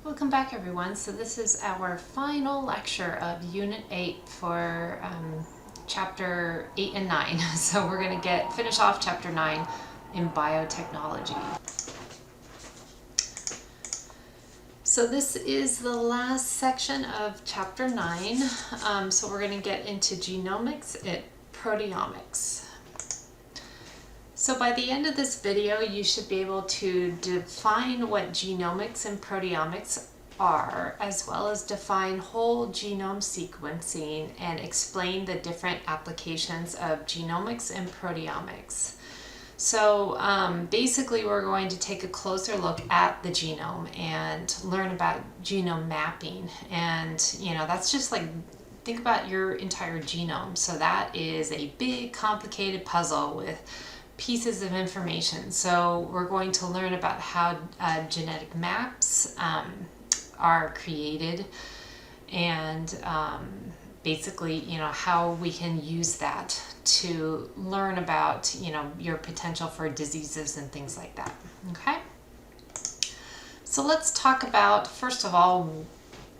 Welcome back, everyone. So this is our final lecture of Unit 8 for Chapter 8 and 9. So we're going to finish off Chapter 9 in Biotechnology. So this is the last section of Chapter 9. So we're going to get into Genomics and Proteomics. So by the end of this video, you should be able to define what genomics and proteomics are, as well as define whole genome sequencing and explain the different applications of genomics and proteomics. So basically, we're going to take a closer look at the genome and learn about genome mapping. And, that's just like, think about your entire genome. So that is a big, complicated puzzle with pieces of information. So we're going to learn about how genetic maps are created, and basically, how we can use that to learn about, your potential for diseases and things like that. Okay. So let's talk about, first of all,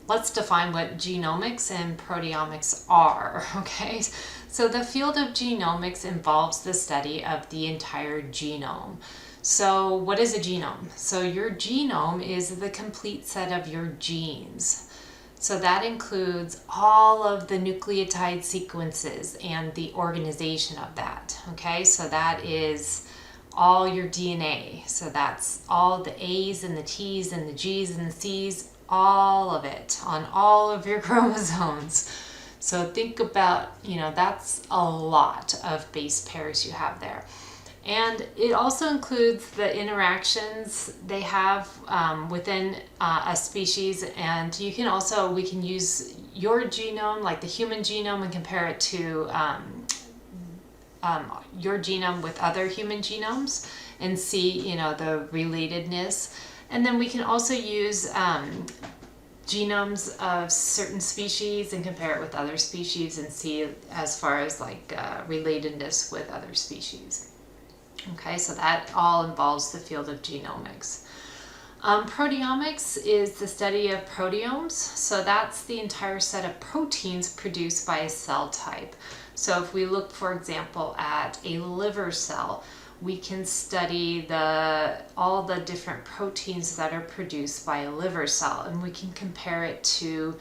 let's define what genomics and proteomics are. Okay. So the field of genomics involves the study of the entire genome. So what is a genome? So your genome is the complete set of your genes. So that includes all of the nucleotide sequences and the organization of that. Okay, so that is all your DNA. So that's all the A's and the T's and the G's and the C's, all of it on all of your chromosomes. So think about, that's a lot of base pairs you have there. And it also includes the interactions they have within a species. And we can use your genome, like the human genome, and compare it to your genome with other human genomes and see, the relatedness. And then we can also use genomes of certain species and compare it with other species and see as far as like relatedness with other species. Okay, so that all involves the field of genomics. Proteomics is the study of proteomes. So that's the entire set of proteins produced by a cell type. So if we look, for example, at a liver cell, we can study all the different proteins that are produced by a liver cell, and we can compare it to,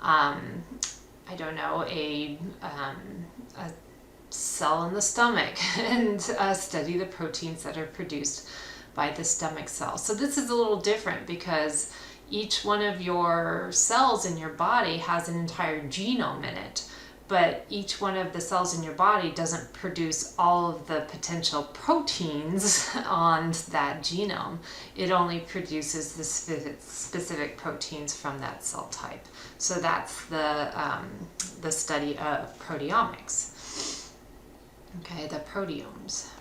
a cell in the stomach and study the proteins that are produced by the stomach cell. So this is a little different because each one of your cells in your body has an entire genome in it. But each one of the cells in your body doesn't produce all of the potential proteins on that genome. It only produces the specific proteins from that cell type. So that's the study of proteomics. Okay, the proteomes.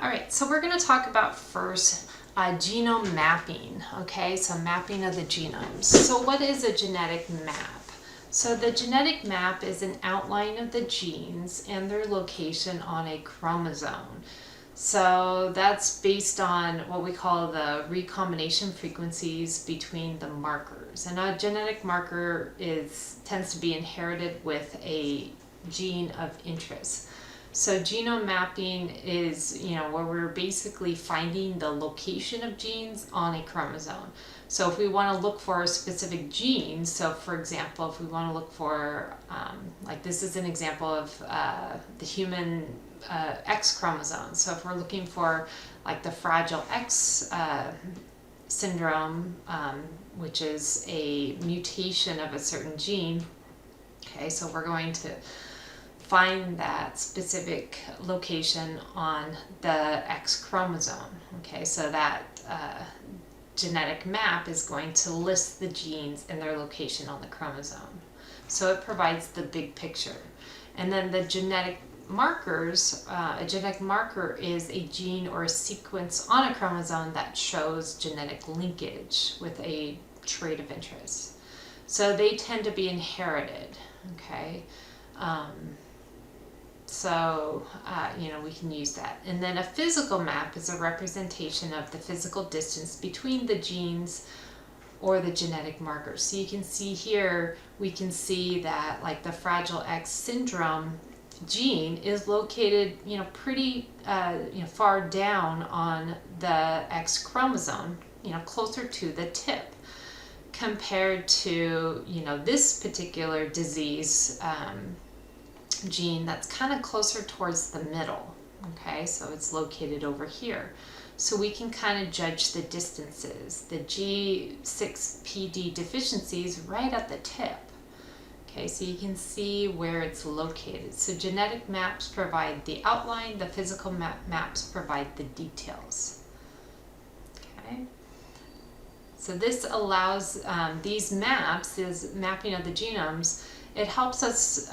All right, so we're going to talk about first genome mapping. Okay, so mapping of the genomes. So what is a genetic map? So the genetic map is an outline of the genes and their location on a chromosome. So that's based on what we call the recombination frequencies between the markers. And a genetic marker tends to be inherited with a gene of interest. So genome mapping is, where we're basically finding the location of genes on a chromosome. So if we want to look for a specific gene, so for example, if we want to look for, like this is an example of the human X chromosome. So if we're looking for like the Fragile X syndrome, which is a mutation of a certain gene, okay, so we're going to find that specific location on the X chromosome. Okay, so that genetic map is going to list the genes and their location on the chromosome. So it provides the big picture. And then the genetic markers, a genetic marker is a gene or a sequence on a chromosome that shows genetic linkage with a trait of interest. So they tend to be inherited, okay? So, we can use that. And then a physical map is a representation of the physical distance between the genes or the genetic markers. So you can see here, we can see that like the Fragile X syndrome gene is located, pretty, far down on the X chromosome, closer to the tip, compared to, this particular disease gene that's kind of closer towards the middle. Okay, so it's located over here. So we can kind of judge the distances. The G6PD deficiency is right at the tip. Okay, so you can see where it's located. So genetic maps provide the outline, the physical maps provide the details. Okay, so this allows these maps, this mapping of the genomes, it helps us,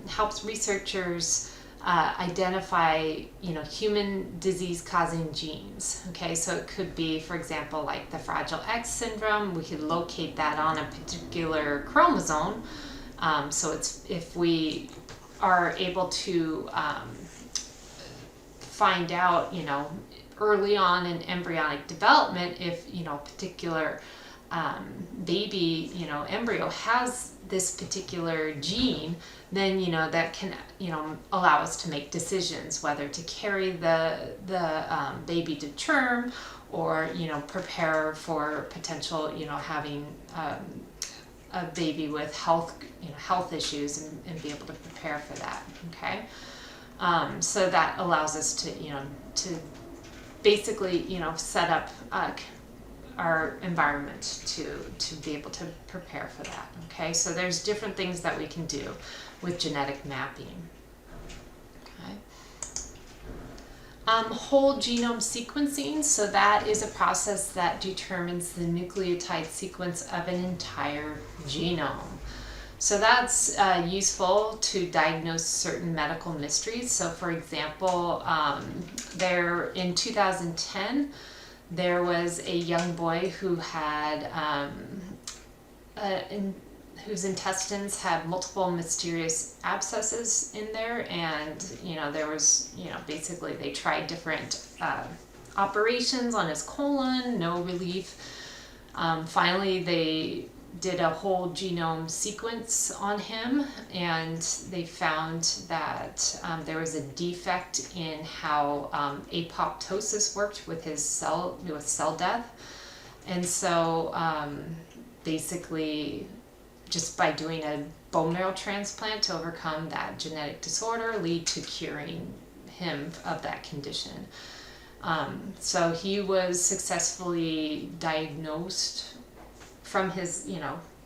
helps researchers identify, human disease-causing genes. Okay, so it could be, for example, like the Fragile X syndrome. We could locate that on a particular chromosome. So it's, if we are able to find out, early on in embryonic development, if, a particular baby, embryo has this particular gene, then, that can, allow us to make decisions whether to carry the baby to term, or, prepare for potential, having a baby with health issues, and be able to prepare for that. Okay, so that allows us to, to basically, set up our environment to be able to prepare for that. Okay, so there's different things that we can do with genetic mapping. Okay. Whole genome sequencing, so that is a process that determines the nucleotide sequence of an entire genome. So that's useful to diagnose certain medical mysteries. So for example, in 2010, there was a young boy who had, whose intestines had multiple mysterious abscesses in there, and there was, basically they tried different operations on his colon, no relief. Finally, they did a whole genome sequence on him, and they found that there was a defect in how apoptosis worked with his cell death. And so basically, just by doing a bone marrow transplant to overcome that genetic disorder, lead to curing him of that condition. So he was successfully diagnosed from his,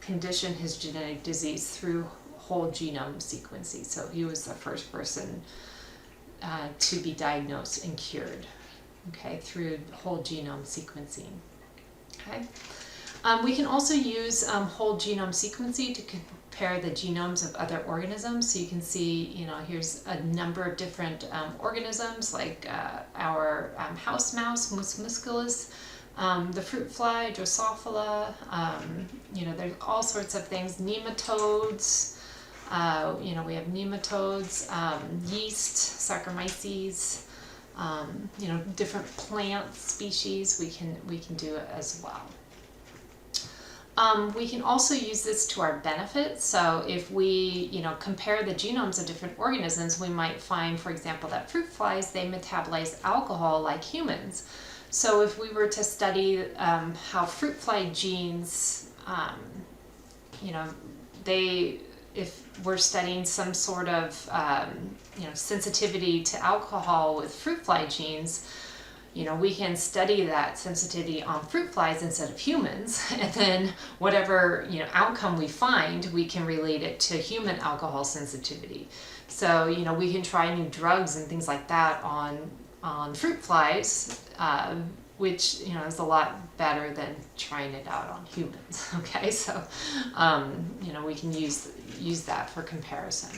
condition, his genetic disease, through whole genome sequencing. So he was the first person to be diagnosed and cured, okay, through whole genome sequencing. Okay. We can also use whole genome sequencing to compare the genomes of other organisms. So you can see, here's a number of different organisms, like our house mouse, Mus musculus, the fruit fly, Drosophila, there's all sorts of things, nematodes, we have nematodes, yeast, Saccharomyces, different plant species we can do it as well. We can also use this to our benefit. So if we, compare the genomes of different organisms, we might find, for example, that fruit flies, they metabolize alcohol like humans. So if we were to study how fruit fly genes, if we're studying some sort of, sensitivity to alcohol with fruit fly genes, we can study that sensitivity on fruit flies instead of humans, and then whatever, outcome we find, we can relate it to human alcohol sensitivity. So, we can try new drugs and things like that on fruit flies, which, is a lot better than trying it out on humans. Okay, so, we can use that for comparison.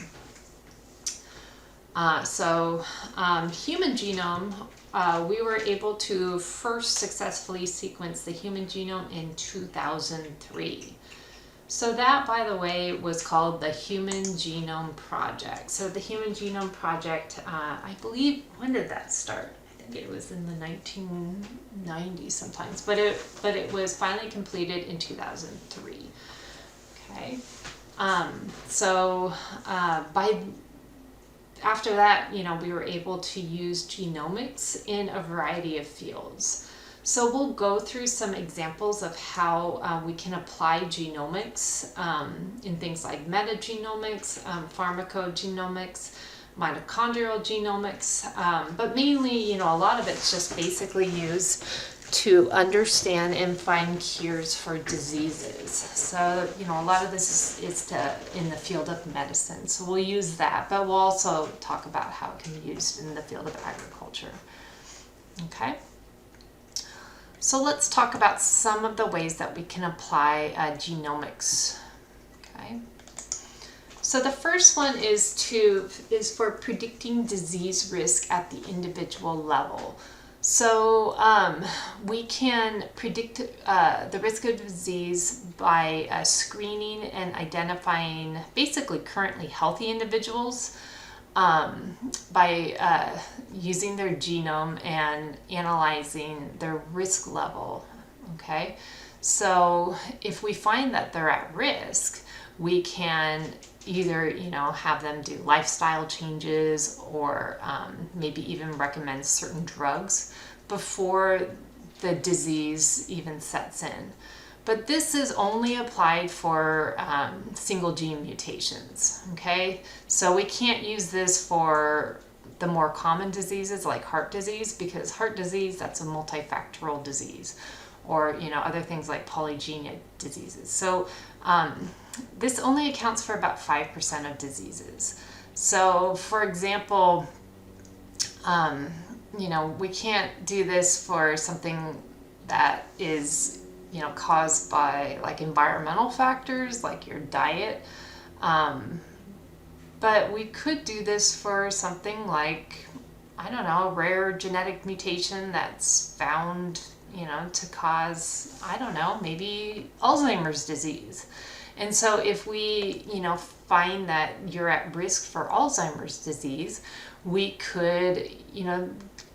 Human genome, we were able to first successfully sequence the human genome in 2003. So that, by the way, was called the Human Genome Project. So the Human Genome Project, I believe, when did that start? think it was in the 1990s sometimes, but it was finally completed in 2003. Okay, so by after that, we were able to use genomics in a variety of fields. So we'll go through some examples of how we can apply genomics in things like metagenomics, pharmacogenomics, mitochondrial genomics, but mainly, a lot of it's just basically used to understand and find cures for diseases. So, a lot of this is in the field of medicine. So we'll use that, but we'll also talk about how it can be used in the field of agriculture. Okay. So let's talk about some of the ways that we can apply genomics. Okay. So the first one is for predicting disease risk at the individual level. So we can predict the risk of disease by screening and identifying basically currently healthy individuals by using their genome and analyzing their risk level. Okay, so if we find that they're at risk, we can either have them do lifestyle changes or maybe even recommend certain drugs before the disease even sets in. But this is only applied for single gene mutations. Okay, so we can't use this for the more common diseases like heart disease, because heart disease, that's a multifactorial disease, or other things like polygenic diseases. So this only accounts for about 5% of diseases. So for example, we can't do this for something that is caused by like environmental factors like your diet, but we could do this for something like, I don't know, a rare genetic mutation that's found to cause, I don't know, maybe Alzheimer's disease. And so if we, find that you're at risk for Alzheimer's disease, we could,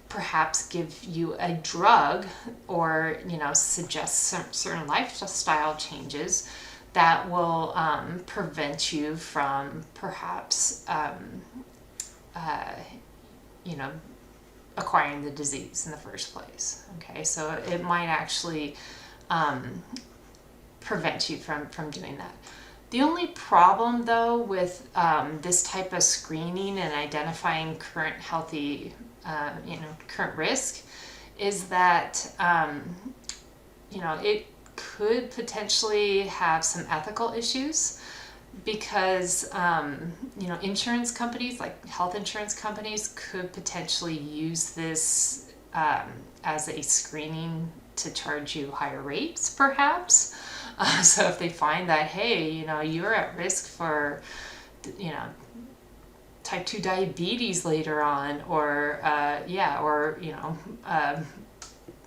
perhaps give you a drug or, suggest certain lifestyle changes that will prevent you from perhaps, acquiring the disease in the first place. Okay, so it might actually prevent you from doing that. The only problem though with this type of screening and identifying current healthy, current risk is that, it could potentially have some ethical issues because, insurance companies like health insurance companies could potentially use this as a screening to charge you higher rates perhaps. So if they find that, hey, you're at risk for, type 2 diabetes later on, or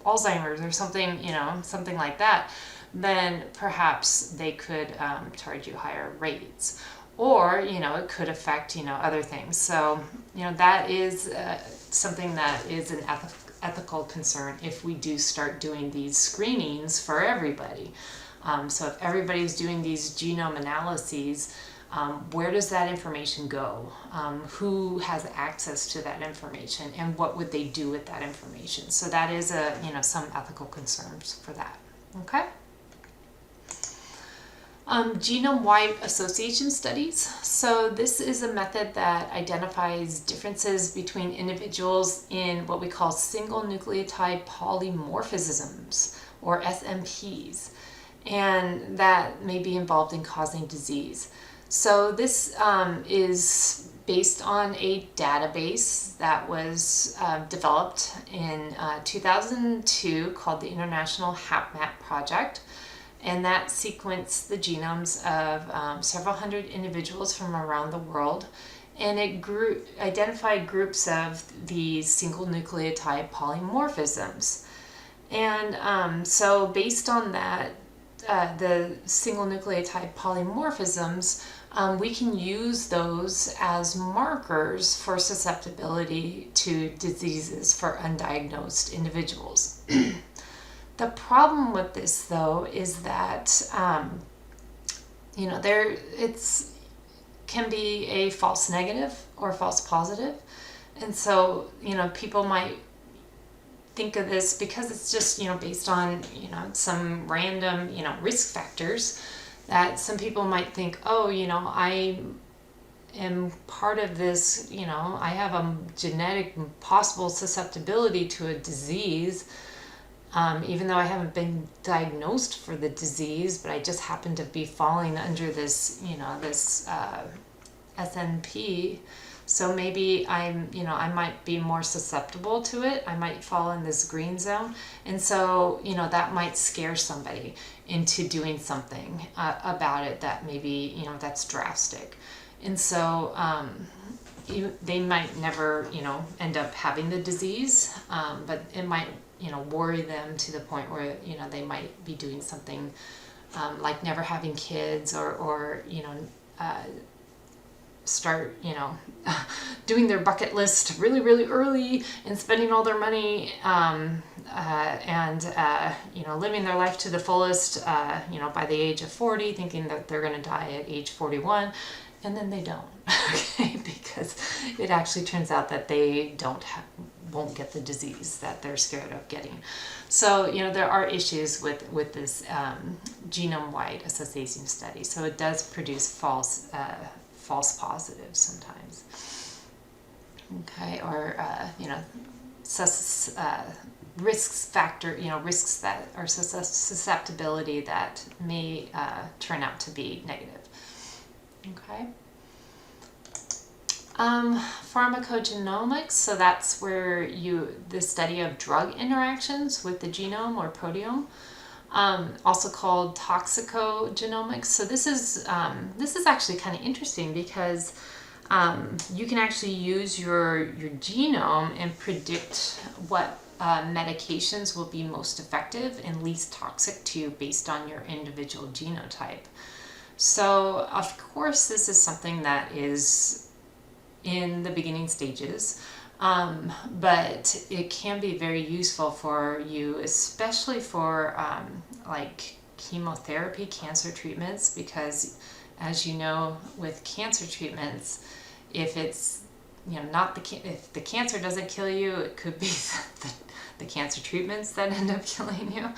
Alzheimer's or something, something like that, then perhaps they could charge you higher rates. Or, it could affect, other things. So, that is something that is an ethical concern if we do start doing these screenings for everybody. So if everybody's doing these genome analyses, where does that information go? Who has access to that information, and what would they do with that information? So that is some ethical concerns for that. Okay. Genome-wide association studies. So this is a method that identifies differences between individuals in what we call single nucleotide polymorphisms, or SNPs, and that may be involved in causing disease. So this is based on a database that was developed in 2002 called the International HapMap Project. And that sequenced the genomes of several hundred individuals from around the world. And it identified groups of these single nucleotide polymorphisms. And so based on that, the single nucleotide polymorphisms, we can use those as markers for susceptibility to diseases for undiagnosed individuals. The problem with this, though, is that can be a false negative or false positive, and so people might think of this because it's just based on some random risk factors, that some people might think, oh, I am part of this, I have a genetic possible susceptibility to a disease, even though I haven't been diagnosed for the disease, but I just happen to be falling under this, this SNP. So maybe I might be more susceptible to it. I might fall in this green zone. And so, that might scare somebody into doing something about it that maybe, that's drastic. And so they might never, end up having the disease, but it might, worry them to the point where, they might be doing something like never having kids or start, doing their bucket list really, really early and spending all their money and living their life to the fullest, by the age of 40, thinking that they're going to die at age 41, and then they don't, okay, because it actually turns out that they won't get the disease that they're scared of getting. So, there are issues with this genome-wide association study. So it does produce false positives sometimes. Okay, or risks that are susceptibility that may turn out to be negative. Okay. Pharmacogenomics, so that's where the study of drug interactions with the genome or proteome, also called toxicogenomics. So this is actually kind of interesting because you can actually use your genome and predict what medications will be most effective and least toxic to you based on your individual genotype. So of course this is something that is in the beginning stages, but it can be very useful for you, especially for like chemotherapy, cancer treatments, because as you know, with cancer treatments, if it's if the cancer doesn't kill you, it could be the cancer treatments that end up killing you.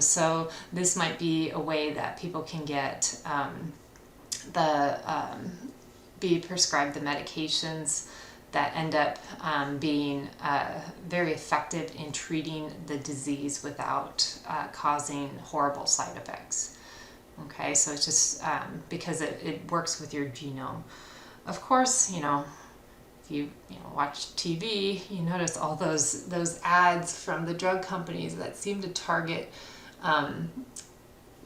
So this might be a way that people can get be prescribed the medications that end up being very effective in treating the disease without causing horrible side effects. Okay, so it's just because it works with your genome. Of course, if you watch TV, you notice all those ads from the drug companies that seem to target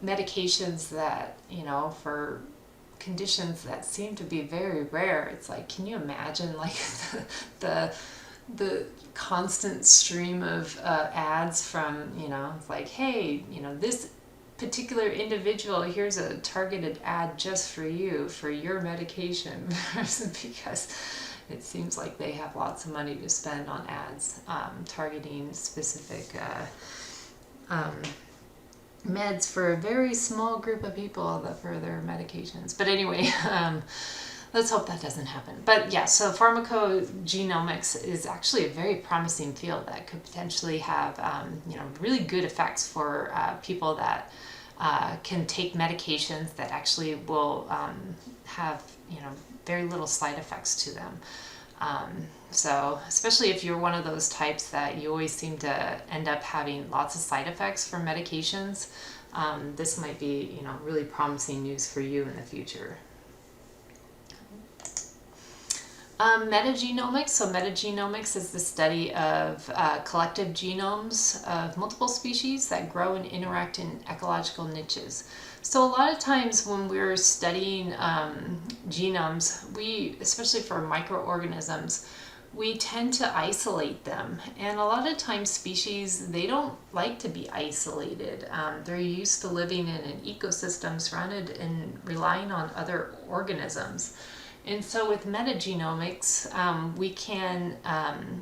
medications that for conditions that seem to be very rare. It's like, can you imagine like the constant stream of ads from it's like, hey, this particular individual, here's a targeted ad just for you for your medication, because it seems like they have lots of money to spend on ads targeting specific meds for a very small group of people for their medications. But anyway, let's hope that doesn't happen. But yeah, so pharmacogenomics is actually a very promising field that could potentially have really good effects for people that can take medications that actually will have very little side effects to them. So especially if you're one of those types that you always seem to end up having lots of side effects from medications, this might be really promising news for you in the future. Metagenomics. So metagenomics is the study of collective genomes of multiple species that grow and interact in ecological niches. So a lot of times when we're studying genomes, especially for microorganisms, we tend to isolate them. And a lot of times species, they don't like to be isolated. They're used to living in an ecosystem surrounded and relying on other organisms. And so with metagenomics, we can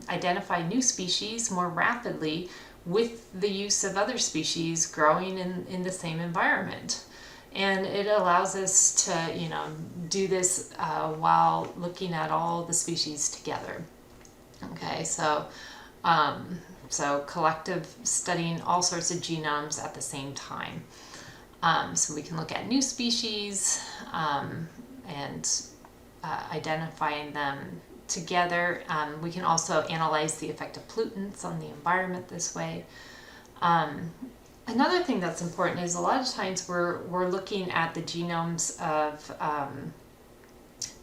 identify new species more rapidly with the use of other species growing in the same environment. And it allows us to, do this while looking at all the species together. Okay, so collective studying all sorts of genomes at the same time. So we can look at new species and identifying them together. We can also analyze the effect of pollutants on the environment this way. Another thing that's important is a lot of times we're looking at the genomes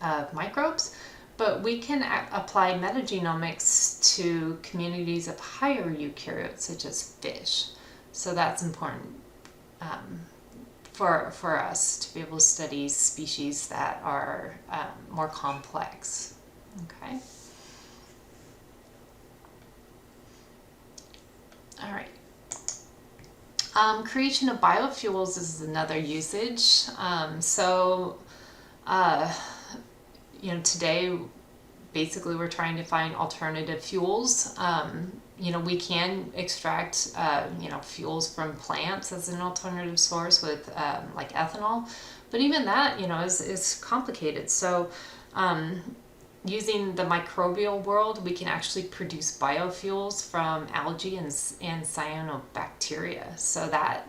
of microbes, but we can apply metagenomics to communities of higher eukaryotes, such as fish. So that's important for us to be able to study species that are more complex. Okay. All right. Creation of biofuels is another usage. Today, basically, we're trying to find alternative fuels. We can extract, fuels from plants as an alternative source with like ethanol, but even that, is complicated. So, using the microbial world, we can actually produce biofuels from algae and cyanobacteria. So that,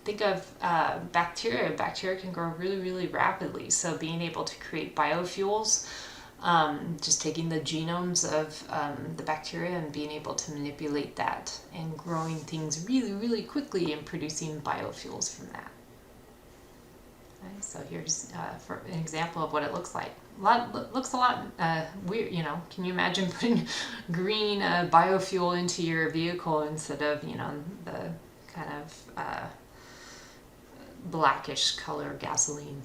think of bacteria. Bacteria can grow really, really rapidly. So being able to create biofuels, just taking the genomes of the bacteria and being able to manipulate that and growing things really, really quickly and producing biofuels from that. Okay, so here's for an example of what it looks like. Looks a lot weird, Can you imagine putting green biofuel into your vehicle instead of, the kind of blackish color gasoline?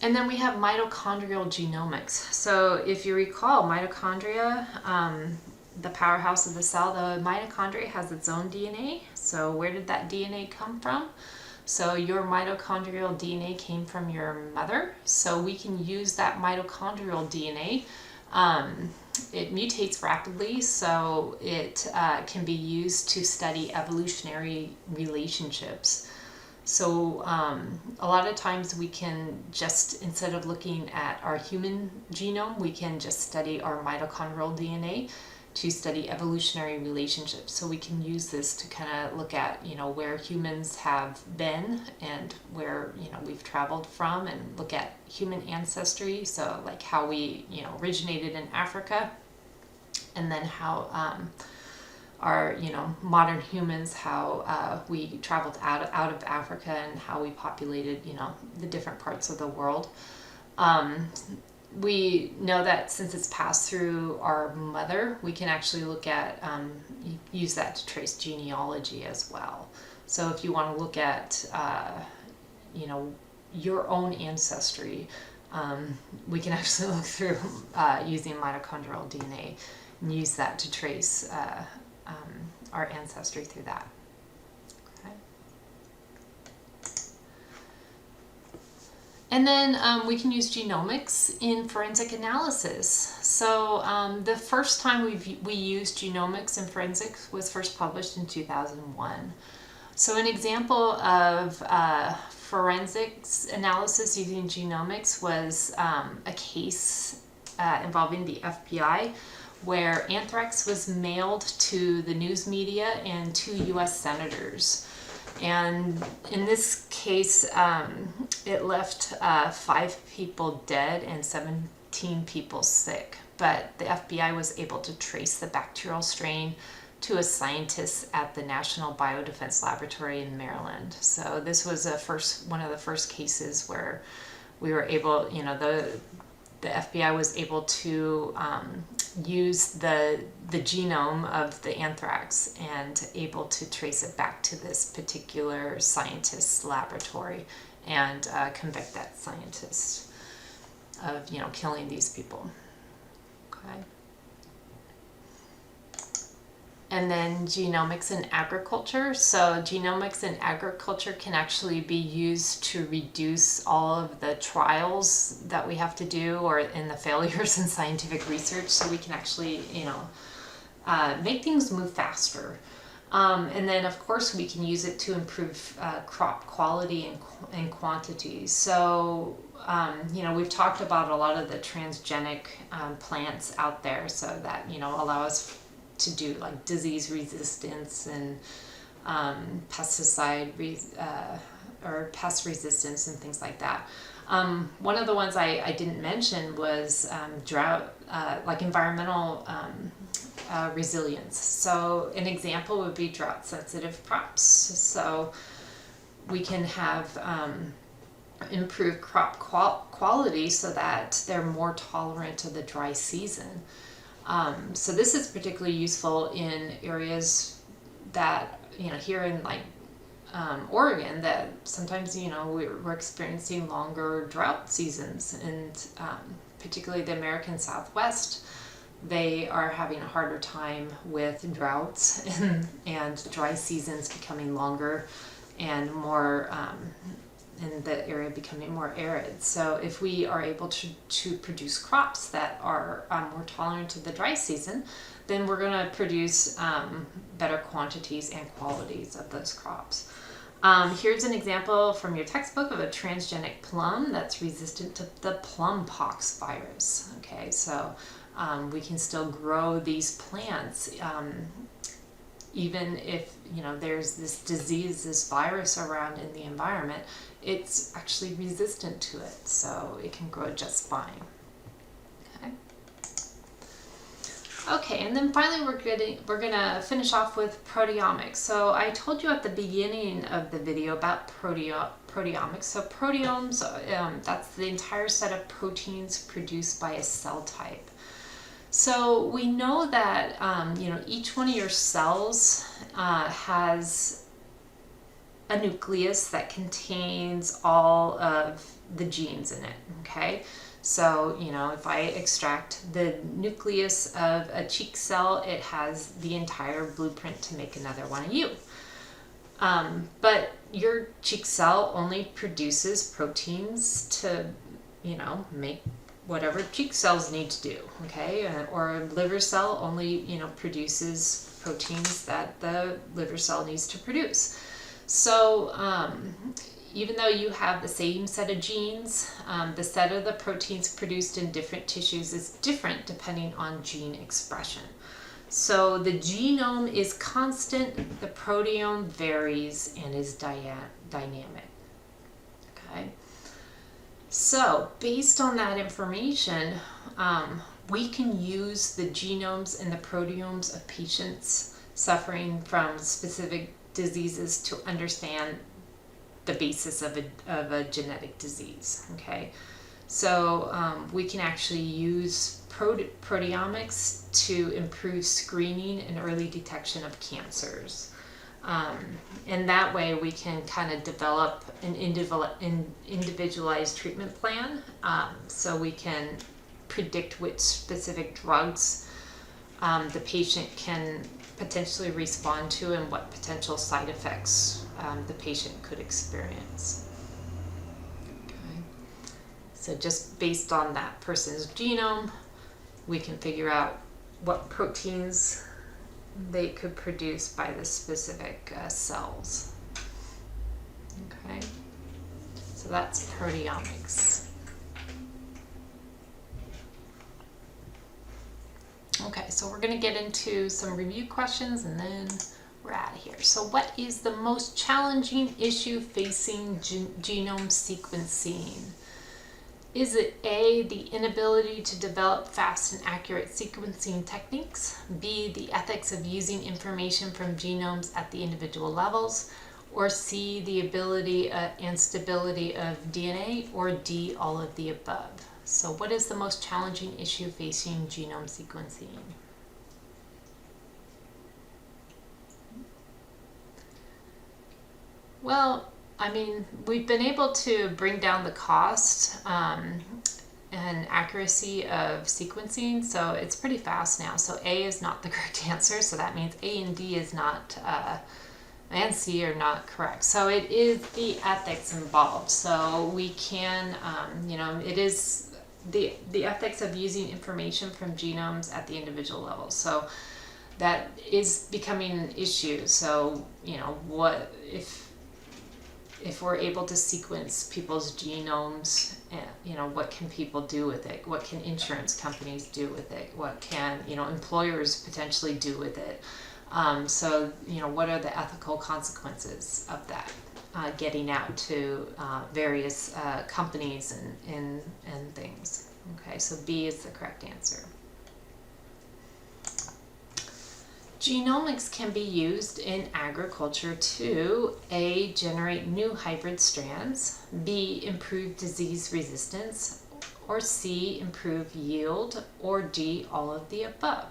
And then we have mitochondrial genomics. So if you recall, mitochondria, the powerhouse of the cell, the mitochondria has its own DNA. So where did that DNA come from? So your mitochondrial DNA came from your mother. So we can use that mitochondrial DNA. It mutates rapidly, so it can be used to study evolutionary relationships. So a lot of times we can just, instead of looking at our human genome, we can just study our mitochondrial DNA to study evolutionary relationships. So we can use this to kind of look at, where humans have been and where, we've traveled from, and look at human ancestry. So like how we, originated in Africa, and then how our, modern humans, how we traveled out of Africa and how we populated, the different parts of the world. We know that since it's passed through our mother, we can actually look at, use that to trace genealogy as well. So if you want to look at, your own ancestry, we can actually look through using mitochondrial DNA and use that to trace our ancestry through that. And then we can use genomics in forensic analysis. So the first time we used genomics in forensics was first published in 2001. So an example of forensics analysis using genomics was a case involving the FBI, where anthrax was mailed to the news media and 2 U.S. senators. And in this case, it left 5 people dead and 17 people sick. But the FBI was able to trace the bacterial strain to a scientist at the National Biodefense Laboratory in Maryland. So this was one of the first cases where we were able, the FBI was able to use the genome of the anthrax and able to trace it back to this particular scientist's laboratory and convict that scientist. of, you know, killing these people. Okay. And then genomics in agriculture. So genomics in agriculture can actually be used to reduce all of the trials that we have to do, or in the failures in scientific research, so we can actually, you know, make things move faster. And then of course we can use it to improve crop quality and quantity. So you know, we've talked about a lot of the transgenic plants out there, so that, you know, allow us to do like disease resistance and or pest resistance and things like that. One of the ones I didn't mention was drought, like environmental resilience. So an example would be drought sensitive crops. So we can have improved crop quality so that they're more tolerant to the dry season. So this is particularly useful in areas that, you know, here in like Oregon, that sometimes, you know, we're experiencing longer drought seasons, and particularly the American Southwest, they are having a harder time with droughts and dry seasons becoming longer and more, and the area becoming more arid. So if we are able to produce crops that are more tolerant to the dry season, then we're going to produce better quantities and qualities of those crops. Here's an example from your textbook of a transgenic plum that's resistant to the plum pox virus. Okay, so we can still grow these plants even if, you know, there's this disease, this virus around in the environment. It's actually resistant to it, so it can grow just fine. Okay. Okay, and then finally we're gonna finish off with proteomics. So I told you at the beginning of the video about proteomics. So proteomes, that's the entire set of proteins produced by a cell type. So we know that you know, each one of your cells has a nucleus that contains all of the genes in it. Okay, so, you know, if I extract the nucleus of a cheek cell, it has the entire blueprint to make another one of you. But your cheek cell only produces proteins to, you know, make whatever cheek cells need to do. Okay, or a liver cell only, you know, produces proteins that the liver cell needs to produce. So even though you have the same set of genes, the set of the proteins produced in different tissues is different depending on gene expression. So the genome is constant, the proteome varies and is dynamic. Okay. So based on that information, we can use the genomes and the proteomes of patients suffering from specific diseases to understand the basis of a genetic disease. Okay, so we can actually use proteomics to improve screening and early detection of cancers. And that way we can kind of develop an individualized treatment plan, so we can predict which specific drugs the patient can potentially respond to and what potential side effects the patient could experience. Okay. So just based on that person's genome, we can figure out what proteins they could produce by the specific cells. Okay, so that's proteomics. Okay, so we're going to get into some review questions and then we're out of here. So what is the most challenging issue facing genome sequencing? Is it A, the inability to develop fast and accurate sequencing techniques, B, the ethics of using information from genomes at the individual levels, or C, the ability and stability of DNA, or D, all of the above? So what is the most challenging issue facing genome sequencing? Well, I mean, we've been able to bring down the cost and accuracy of sequencing. So it's pretty fast now. So A is not the correct answer. So that means A and D is not, and C are not correct. So it is the ethics involved. So we can, it is the ethics of using information from genomes at the individual level. So that is becoming an issue. So, what if we're able to sequence people's genomes, what can people do with it? What can insurance companies do with it? What can, employers potentially do with it? So, what are the ethical consequences of that getting out to various companies and things? Okay, so B is the correct answer. Genomics can be used in agriculture to A, generate new hybrid strands, B, improve disease resistance, or C, improve yield, or D, all of the above.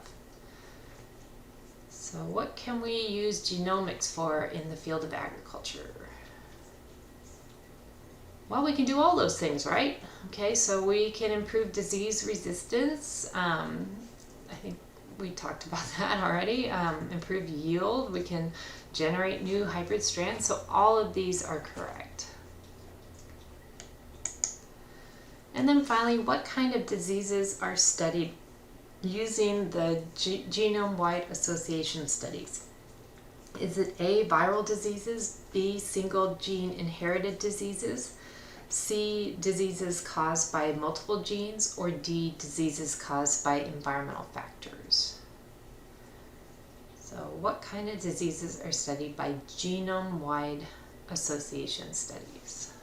So what can we use genomics for in the field of agriculture? Well, we can do all those things, right? Okay, so we can improve disease resistance. I think we talked about that already. Improve yield. We can generate new hybrid strands. So all of these are correct. And then finally, what kind of diseases are studied using the genome-wide association studies? Is it A, viral diseases, B, single gene inherited diseases, C, diseases caused by multiple genes, or D, diseases caused by environmental factors? So what kind of diseases are studied by genome-wide association studies?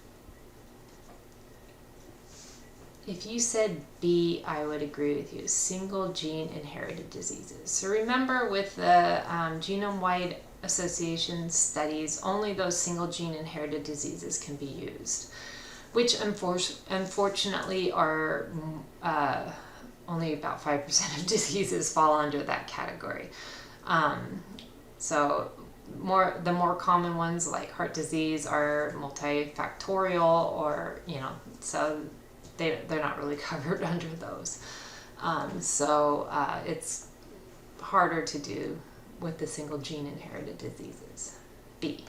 If you said B, I would agree with you. Single gene inherited diseases. So remember, with the genome-wide association studies, only those single gene inherited diseases can be used, which unfortunately are only about 5% of diseases fall under that category. So the more common ones like heart disease are multifactorial, or so they're not really covered under those. So it's harder to do with the single gene inherited diseases. B.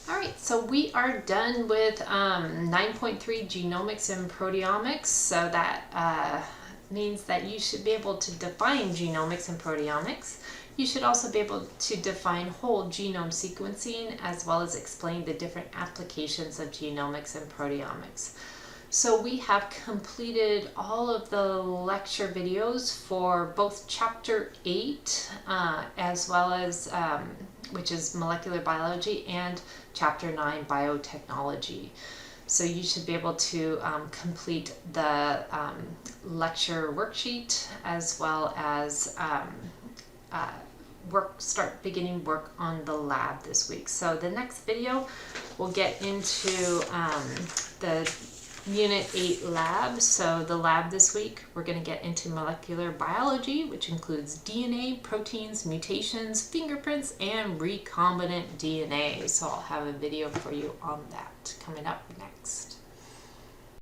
All right, so we are done with 9.3 Genomics and Proteomics. So that means that you should be able to define genomics and proteomics. You should also be able to define whole genome sequencing, as well as explain the different applications of genomics and proteomics. So we have completed all of the lecture videos for both Chapter 8, as well as, which is molecular biology, and Chapter 9, biotechnology. So you should be able to complete the lecture worksheet, as well as start beginning work on the lab this week. So the next video we'll get into the Unit 8 lab. So the lab this week, we're going to get into molecular biology, which includes DNA, proteins, mutations, fingerprints, and recombinant DNA. So I'll have a video for you on that coming up next.